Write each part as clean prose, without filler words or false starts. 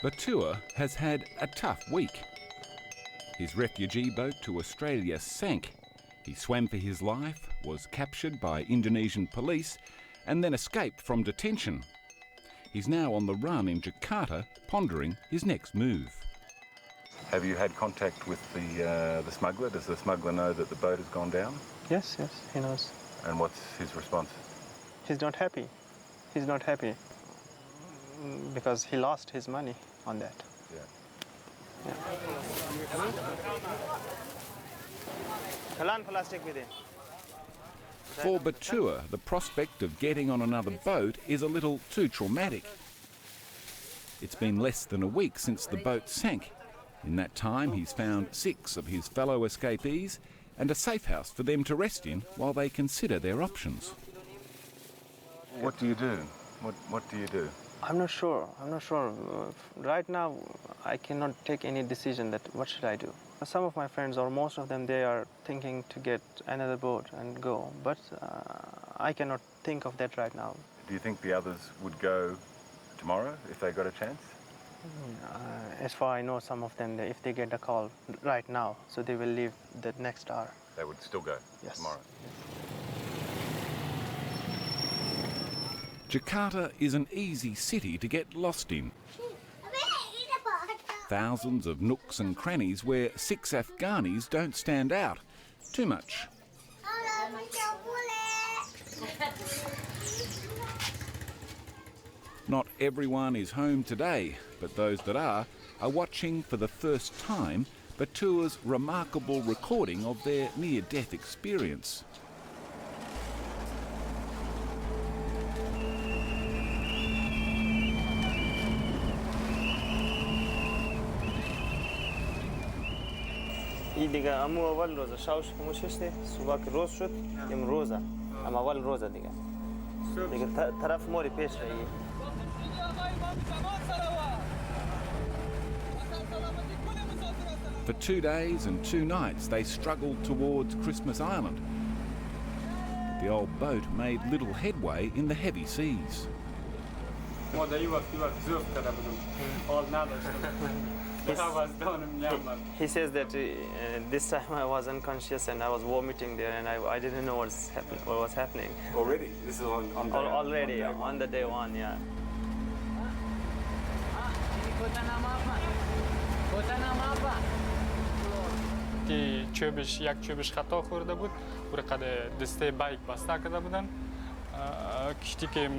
Batoor has had a tough week. His refugee boat to Australia sank. He swam for his life, was captured by Indonesian police and then escaped from detention. He's now on the run in Jakarta, pondering his next move. Have you had contact with the smuggler? Does the smuggler know that the boat has gone down? Yes, he knows. And what's his response? He's not happy. He's not happy because he lost his money on that. Yeah. For Batoor, the prospect of getting on another boat is a little too traumatic. It's been less than a week since the boat sank. In that time, he's found 6 of his fellow escapees and a safe house for them to rest in while they consider their options. What do you do? What do you do? I'm not sure. Right now, I cannot take any decision that what should I do. Some of my friends, or most of them, they are thinking to get another boat and go. But I cannot think of that right now. Do you think the others would go tomorrow if they got a chance? As far as I know, some of them, if they get a call right now, so they will leave the next hour. They would still go tomorrow? Yes. Jakarta is an easy city to get lost in. Thousands of nooks and crannies where 6 Afghanis don't stand out. Too much. Not everyone is home today, but those that are watching for the first time Batoor's remarkable recording of their near-death experience. دیگه امو اول روزه شاوش خموششته صبح که روز شد یم روزه ام اول روزه دیگه طرف موری پیش رهی. For 2 days and 2 nights they struggled towards Christmas Island. But the old boat made little headway in the heavy seas. He says that this time I was unconscious and I was vomiting there and I didn't know what was happening. Already? This is on day Already, on the day one, yeah. یک چوبش خطا خورده بود برقد دسته بایک بسته کرده بودن کشتی که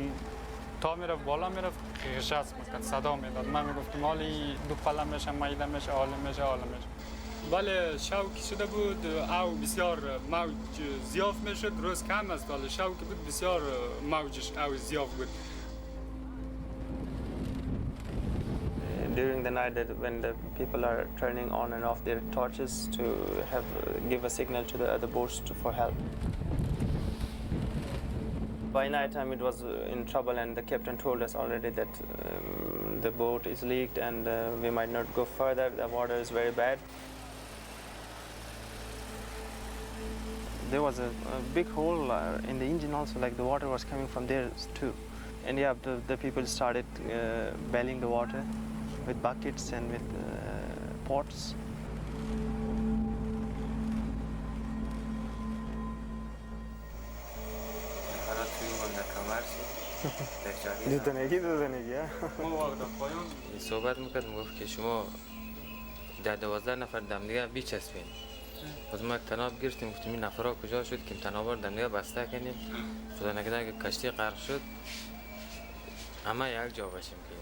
تا میرفت بالا میرفت غشاس میکرد صدا میداد من میگفتم حالی دو پله میشه میده میشه عالم میشه ولی شوک شده بود او بسیار موج زیاف میشد روز کم است ولی شوک بود بسیار موجش او زیاف بود. During the night, when the people are turning on and off their torches to give a signal to the other boats for help. By night time, it was in trouble, and the captain told us already that the boat is leaked and we might not go further. The water is very bad. There was a big hole in the engine also, like the water was coming from there too. And yeah, the people started bailing the water with buckets and with pots. صحبت میکرد میگفت که شما 10-12 نفر دم دیگه بیچسبین. باز ما تناب گرفتیم گفتیم این نفرها کجا شد که تنابا دم دیگه بسته کنیم خدا نکرده اگه کشتی غرق شد همه یک جا باشیم که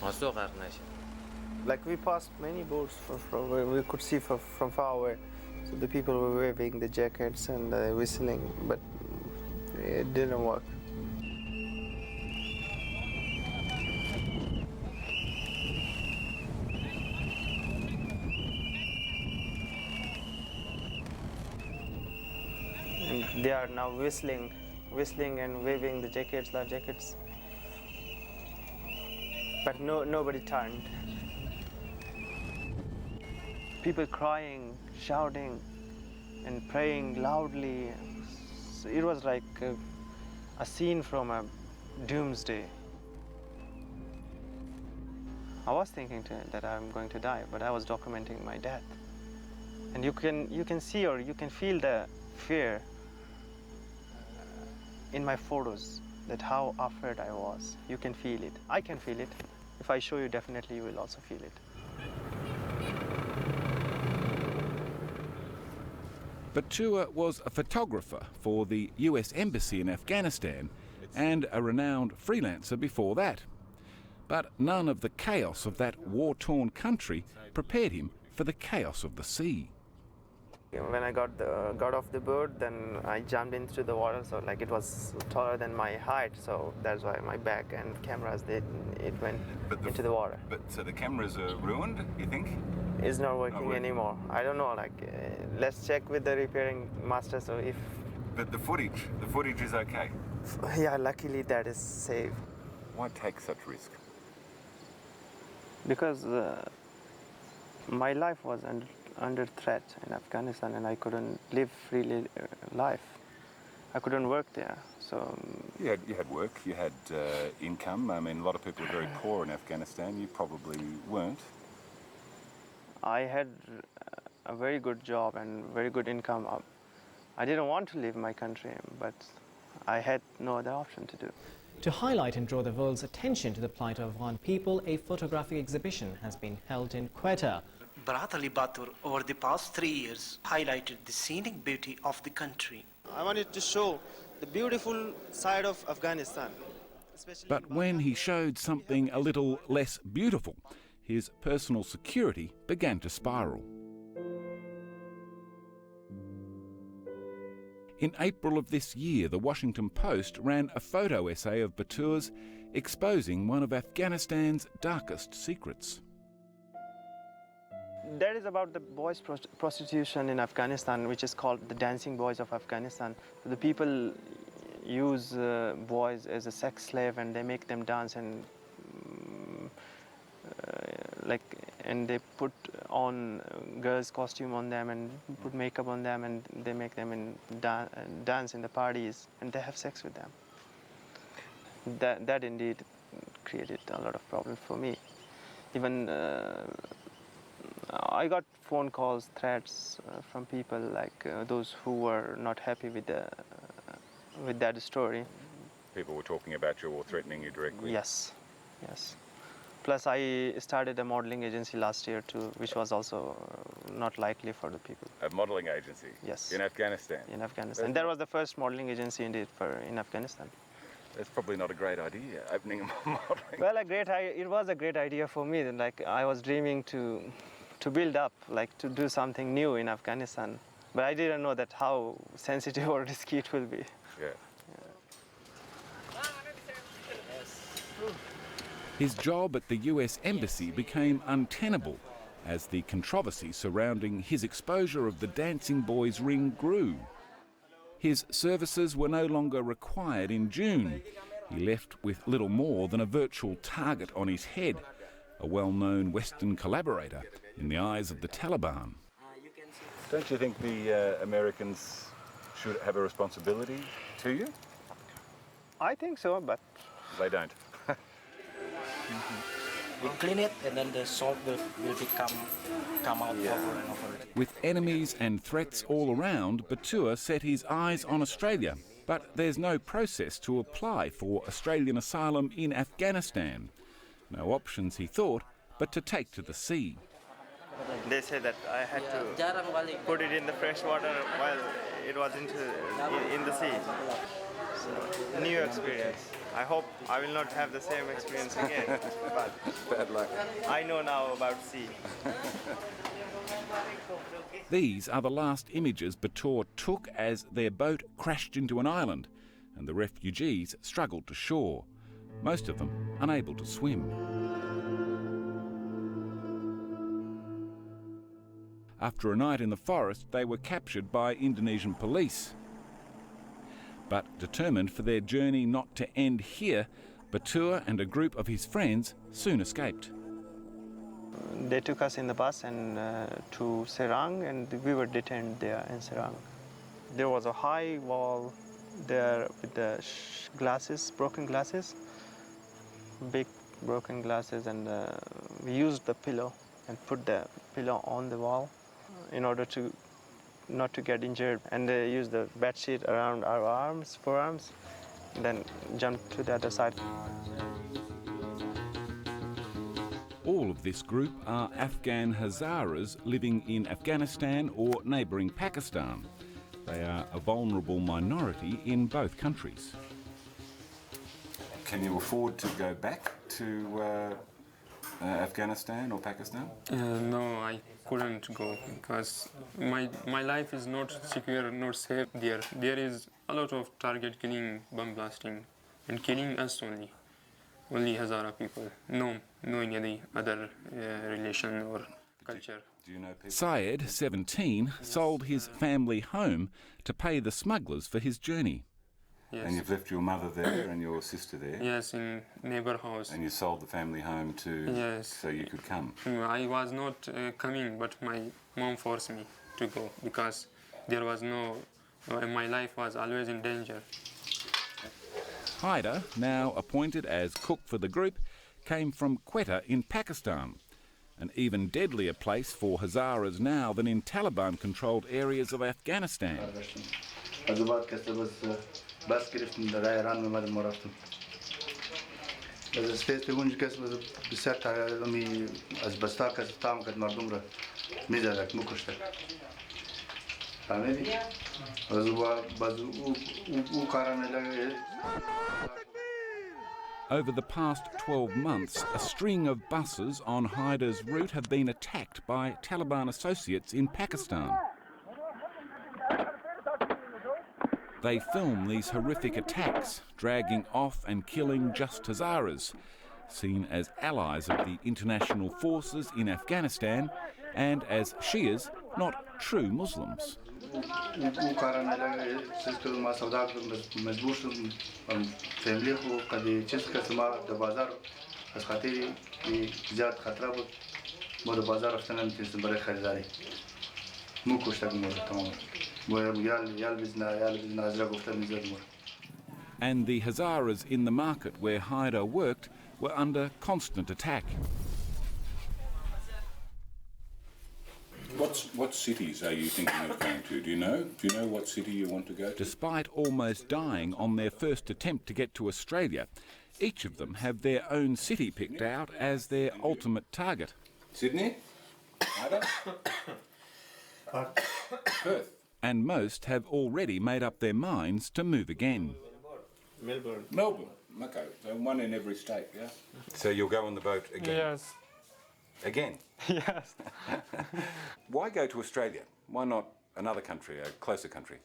آسو غرق نشیم. Like we passed many boats from we could see from far away. So the people were waving the jackets and whistling, but it didn't work. And they are now whistling and waving the jackets, life jackets. But nobody turned. People crying, shouting, and praying loudly. So it was like a scene from a doomsday. I was thinking that I'm going to die, but I was documenting my death. And you can see or you can feel the fear in my photos, that how afraid I was. You can feel it. I can feel it. If I show you, definitely you will also feel it. Batoor was a photographer for the US Embassy in Afghanistan and a renowned freelancer before that. But none of the chaos of that war-torn country prepared him for the chaos of the sea. When I got off the boat, then I jumped into the water, so like it was taller than my height, so that's why my back and cameras, it went into the water. But so the cameras are ruined, you think? It's not working anymore. I don't know, like, let's check with the repairing master, so if... But the footage is okay? Yeah, luckily that is safe. Why take such risk? Because my life was under threat in Afghanistan, and I couldn't live freely life. I couldn't work there, so... You had work, you had income. I mean, a lot of people are very poor in Afghanistan. You probably weren't. I had a very good job and very good income. I didn't want to leave my country, but I had no other option to do. To highlight and draw the world's attention to the plight of Afghan people, a photographic exhibition has been held in Quetta. Bharat Ali Batoor, over the past 3 years, highlighted the scenic beauty of the country. I wanted to show the beautiful side of Afghanistan. But when he showed something a little less beautiful, his personal security began to spiral. In April of this year, the Washington Post ran a photo essay of Batoor's exposing one of Afghanistan's darkest secrets. That is about the boys' prostitution in Afghanistan, which is called the dancing boys of Afghanistan. The people use boys as a sex slave, and they make them dance, and and they put on girls' costume on them and put makeup on them, and they make them dance in the parties, and they have sex with them. That indeed created a lot of problems for me. Even I got phone calls, threats from people like those who were not happy with that story. People were talking about you or threatening you directly? Yes, yes. Plus, I started a modeling agency last year too, which was also not likely for the people. A modeling agency? Yes. In Afghanistan? In Afghanistan. That was the first modeling agency indeed in Afghanistan. That's probably not a great idea, opening a modeling. Well, it was a great idea for me. Like, I was dreaming to build up, like to do something new in Afghanistan. But I didn't know that how sensitive or risky it will be. Yeah. His job at the US Embassy became untenable as the controversy surrounding his exposure of the Dancing Boys ring grew. His services were no longer required in June. He left with little more than a virtual target on his head, a well-known Western collaborator in the eyes of the Taliban. Don't you think the Americans should have a responsibility to you? I think so, but... They don't. We clean it, and then the salt will come out over and over. With enemies and threats all around, Batoor set his eyes on Australia. But there's no process to apply for Australian asylum in Afghanistan. No options, he thought, but to take to the sea. They said that I had to put it in the fresh water while it was in the sea. So, new experience. I hope I will not have the same experience again, but bad luck. I know now about sea. These are the last images Batoor took as their boat crashed into an island and the refugees struggled to shore, most of them unable to swim. After a night in the forest, they were captured by Indonesian police. But determined for their journey not to end here, Batoor and a group of his friends soon escaped. They took us in the bus and to Serang, and we were detained there in Serang. There was a high wall there with the glasses, broken glasses, big broken glasses, and we used the pillow and put the pillow on the wall in order to not to get injured, and used the bed sheet around our arms, forearms, then jump to the other side. All of this group are Afghan Hazaras living in Afghanistan or neighbouring Pakistan. They are a vulnerable minority in both countries. Can you afford to go back to Afghanistan or Pakistan? No, I couldn't go because my life is not secure, not safe there. There is a lot of target killing, bomb blasting, and killing us only Hazara people. No any other relation or culture. Do you know people? Syed, 17, sold his family home to pay the smugglers for his journey. Yes. And you've left your mother there and your sister there? Yes, in neighbor house. And you sold the family home to, yes, so you could come? I was not coming, but my mom forced me to go because there was my life was always in danger. Haider, now appointed as cook for the group, came from Quetta in Pakistan, an even deadlier place for Hazaras now than in Taliban-controlled areas of Afghanistan. بس گرفتم در ایران می‌آمدم و رفتم. از اسپیس به اونجا کس بسیار تامی از بستا کس تام کرد مردم را می‌زدک می‌کشتک. فهمیدی؟ از او کارا نلگه. Over the past 12 months, a string of buses on Haider's route have been attacked by Taliban associates in Pakistan. They film these horrific attacks, dragging off and killing just Hazaras, seen as allies of the international forces in Afghanistan and as Shias, not true Muslims. And the Hazaras in the market where Haider worked were under constant attack. What cities are you thinking of going to? Do you know? Do you know what city you want to go to? Despite almost dying on their first attempt to get to Australia, each of them have their own city picked out as their ultimate target. Sydney? Haider? Perth? And most have already made up their minds to move again. Melbourne. Okay, so one in every state, yeah? So you'll go on the boat again? Yes. Again? Yes. Why go to Australia? Why not another country, a closer country?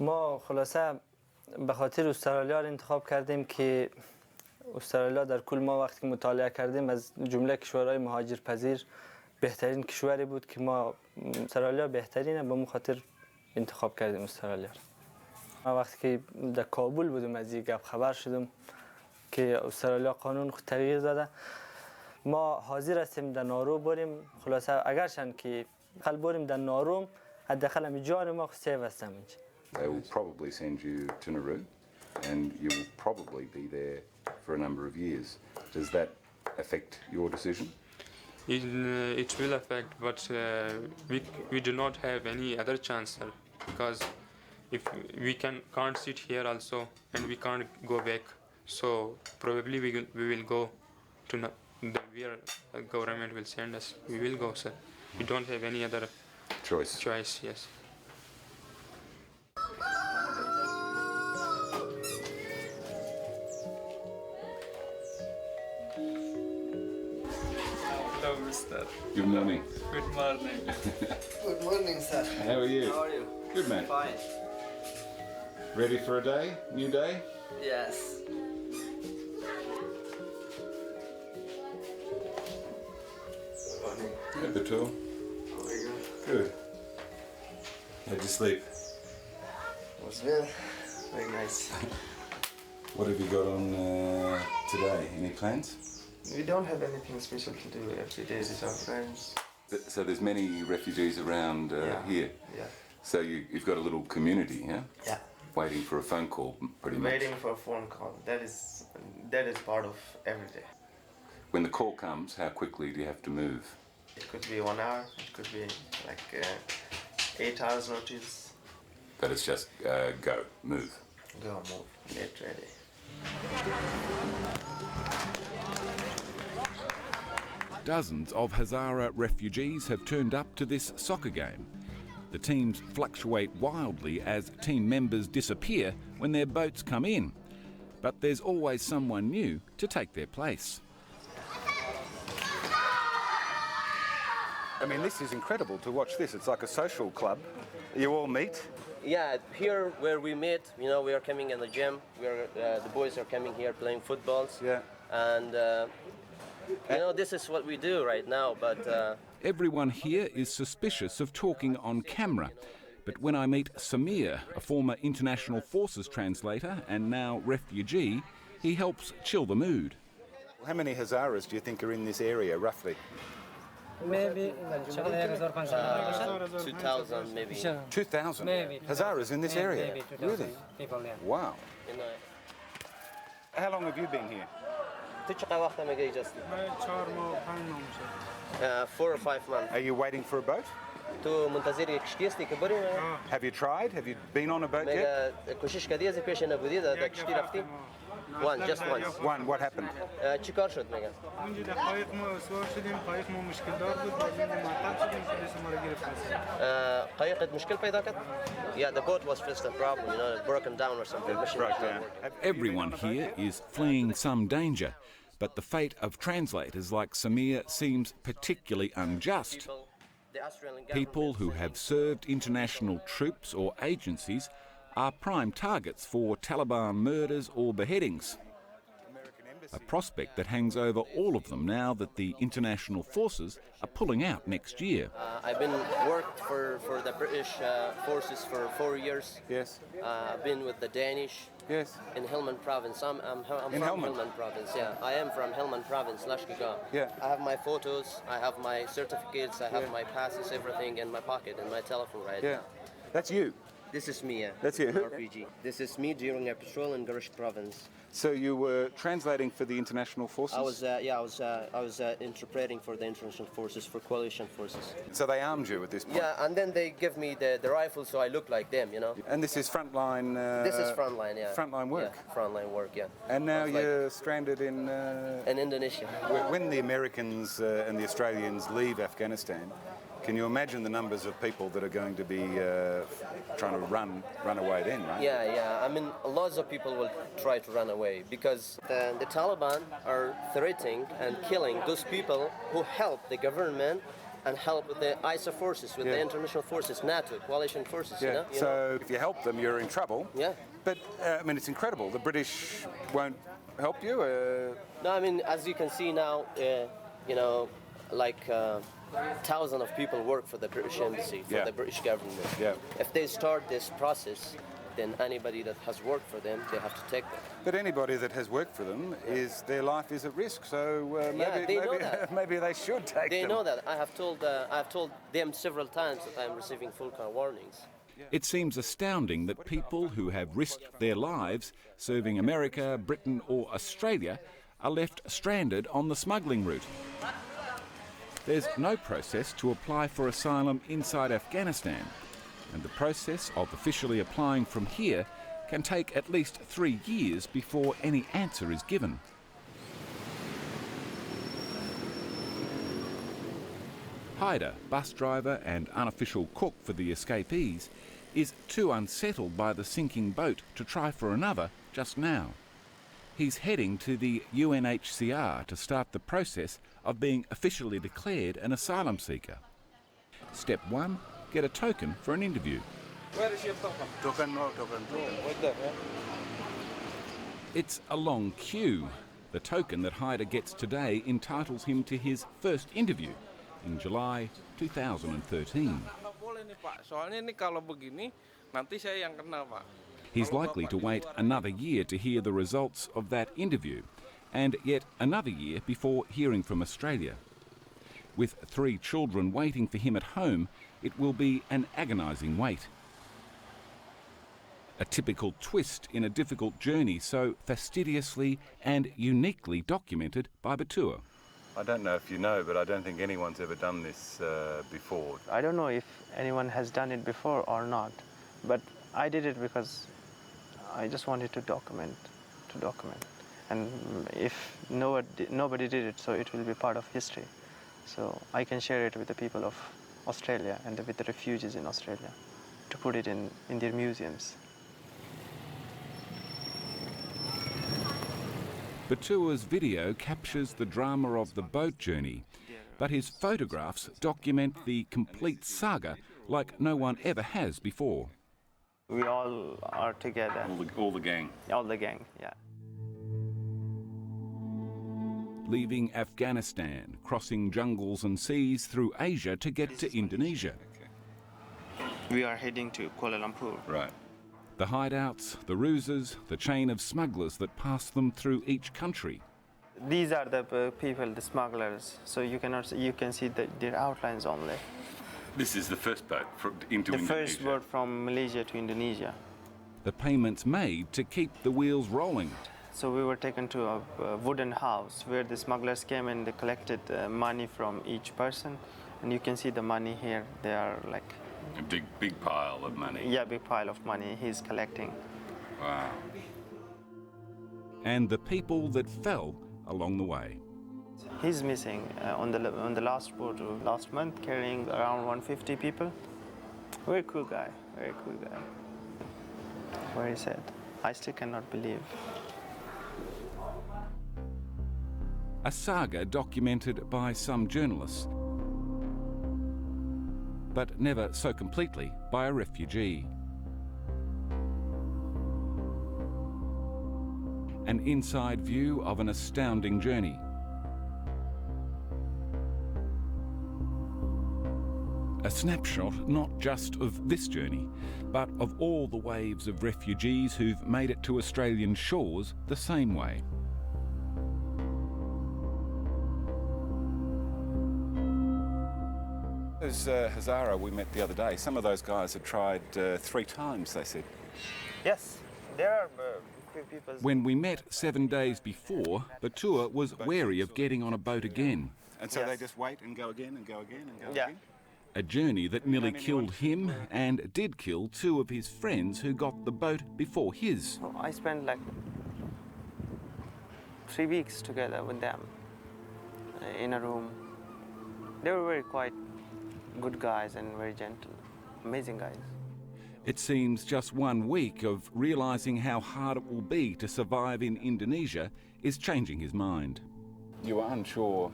ما خلاصه به خاطر استرالیا رو انتخاب کردیم که استرالیا در کل ما وقتی مطالعه کردیم از جمله کشورهای مهاجرپذیر بهترین کشوری بود که ما استرالیا بهترینه به خاطر انتخاب کردیم استرالیا. ما وقتی که در کابل بودم از این گپ خبر شدم که استرالیا قانون خود تغییر داده. ما حاضر هستیم در نارو بریم خلاصه اگرچند که خل بریم در ناروم حداقل هم جان ما سیو هستم اینجا. They will probably send you to Nauru and you will probably be there for a number of years. Does that affect your decision? It will affect, but we do not have any other chance, sir, because if we can't sit here also and we can't go back, so probably we will go to where the government will send us. We will go, sir. We don't have any other choice, yes. Hello, mister. Good morning. Good morning. Good morning, sir. How are you? How are you? Good, man. Fine. Ready for a day? New day? Yes. Hey, Batoor. Good. How'd you sleep? Was well. Very nice. What have you got on today? Any plans? We don't have anything special to do every day with our friends. So there's many refugees around here. Yeah. So you've got a little community, yeah? Yeah. Waiting for a phone call, pretty much. Waiting for a phone call. That is part of every day. When the call comes, how quickly do you have to move? It could be 1 hour. It could be like 8 hours notice. But it's just go, move. Go, move, get ready. Dozens of Hazara refugees have turned up to this soccer game. The teams fluctuate wildly as team members disappear when their boats come in. But there's always someone new to take their place. I mean, this is incredible to watch this. It's like a social club. You all meet. Yeah, here where we meet, you know, we are coming in the gym. The boys are coming here playing footballs. Yeah. And, you know, this is what we do right now, but... Everyone here is suspicious of talking on camera. But when I meet Samir, a former International Forces translator and now refugee, he helps chill the mood. How many Hazaras do you think are in this area, roughly? Maybe 2,000, maybe. 2,000? Maybe. Hazaras in this area? Maybe 2,000 really? people, yeah. Wow. How long have you been here? 4 or 5 months. Are you waiting for a boat? Have you tried? Have you been on a boat yet? One, just once. One, what happened? Yeah, the boat was just a problem, you know, broken down or something. Everyone here is fleeing some danger, but the fate of translators like Samir seems particularly unjust. People who have served international troops or agencies are prime targets for Taliban murders or beheadings. A prospect that hangs over all of them now that the international forces are pulling out next year. I've been worked for the British forces for 4 years. Yes. I've been with the Danish. Yes. In Helmand province. I'm from Helmand province, yeah. I am from Helmand province, Lashkiga. Yeah. I have my photos, I have my certificates, I have my passes, everything in my pocket and my telephone right now. That's you? This is me, yeah. That's you? RPG. This is me during a patrol in Garish province. So you were translating for the international forces? I was interpreting for the international forces, for coalition forces. So they armed you at this point? Yeah, and then they give me the rifle so I look like them, you know. And this is frontline... this is frontline, yeah. Frontline work? Yeah, frontline work, yeah. And now you're stranded in... in Indonesia. When the Americans and the Australians leave Afghanistan, can you imagine the numbers of people that are going to be trying to run away then, right? Yeah. I mean, lots of people will try to run away because the Taliban are threatening and killing those people who help the government and help with the ISA forces, with the international forces, NATO, coalition forces, you know? So if you help them, you're in trouble. Yeah. But, I mean, it's incredible. The British won't help you? No, I mean, as you can see now, you know, like... thousands of people work for the British embassy, for the British government. Yeah. If they start this process, then anybody that has worked for them, they have to take them. But anybody that has worked for them, their life is at risk, so maybe they should take them. They know that. I have told them several times that I am receiving full car warnings. It seems astounding that people who have risked their lives serving America, Britain or Australia are left stranded on the smuggling route. There's no process to apply for asylum inside Afghanistan, and the process of officially applying from here can take at least 3 years before any answer is given. Haider, bus driver and unofficial cook for the escapees, is too unsettled by the sinking boat to try for another just now. He's heading to the UNHCR to start the process of being officially declared an asylum seeker. Step 1, get a token for an interview. Where is your token? Token, no token. Right there, yeah. It's a long queue. The token that Haider gets today entitles him to his first interview in July 2013. He's likely to wait another year to hear the results of that interview, and yet another year before hearing from Australia. With 3 children waiting for him at home, it will be an agonising wait. A typical twist in a difficult journey so fastidiously and uniquely documented by Batoor. I don't know if you know, but I don't think anyone's ever done this before. I don't know if anyone has done it before or not, but I did it because I just wanted to document. And if nobody did it, so it will be part of history. So I can share it with the people of Australia and with the refugees in Australia to put it in their museums. Batoor's video captures the drama of the boat journey, but his photographs document the complete saga like no one ever has before. We all are together. All the gang? All the gang, yeah. Leaving Afghanistan, crossing jungles and seas through Asia to get to Indonesia. We are heading to Kuala Lumpur. Right. The hideouts, the ruses, the chain of smugglers that pass them through each country. These are the people, the smugglers. So you can see their outlines only. This is the first boat into Indonesia? The first boat from Malaysia to Indonesia. The payments made to keep the wheels rolling. So we were taken to a wooden house where the smugglers came and they collected money from each person. And you can see the money here. They are like... A big pile of money? Yeah, big pile of money he's collecting. Wow. And the people that fell along the way. He's missing on the last boat last month, carrying around 150 people. Very cool guy, very cool guy. Very sad. I still cannot believe. A saga documented by some journalists, but never so completely by a refugee. An inside view of an astounding journey. A snapshot not just of this journey, but of all the waves of refugees who've made it to Australian shores the same way. Those Hazara we met the other day, some of those guys had tried 3 times, they said. Yes, there are few people. When we met 7 days before, Batoor was wary of getting on a boat again. And so they just wait and go again and go again and go again? A journey that nearly killed him and did kill 2 of his friends who got the boat before his. I spent like 3 weeks together with them in a room. They were very quiet, good guys and very gentle, amazing guys. It seems just 1 week of realising how hard it will be to survive in Indonesia is changing his mind. You were unsure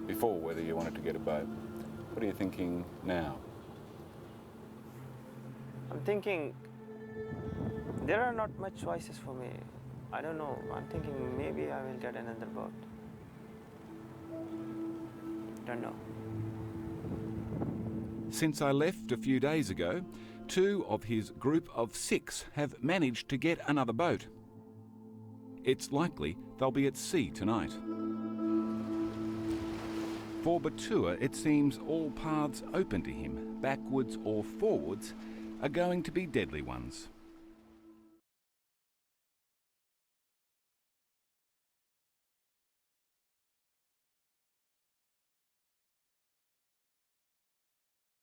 before whether you wanted to get a boat. What are you thinking now? I'm thinking there are not much choices for me. I don't know. I'm thinking maybe I will get another boat. Don't know. Since I left a few days ago, 2 of his group of 6 have managed to get another boat. It's likely they'll be at sea tonight. For Batoor, it seems all paths open to him, backwards or forwards, are going to be deadly ones.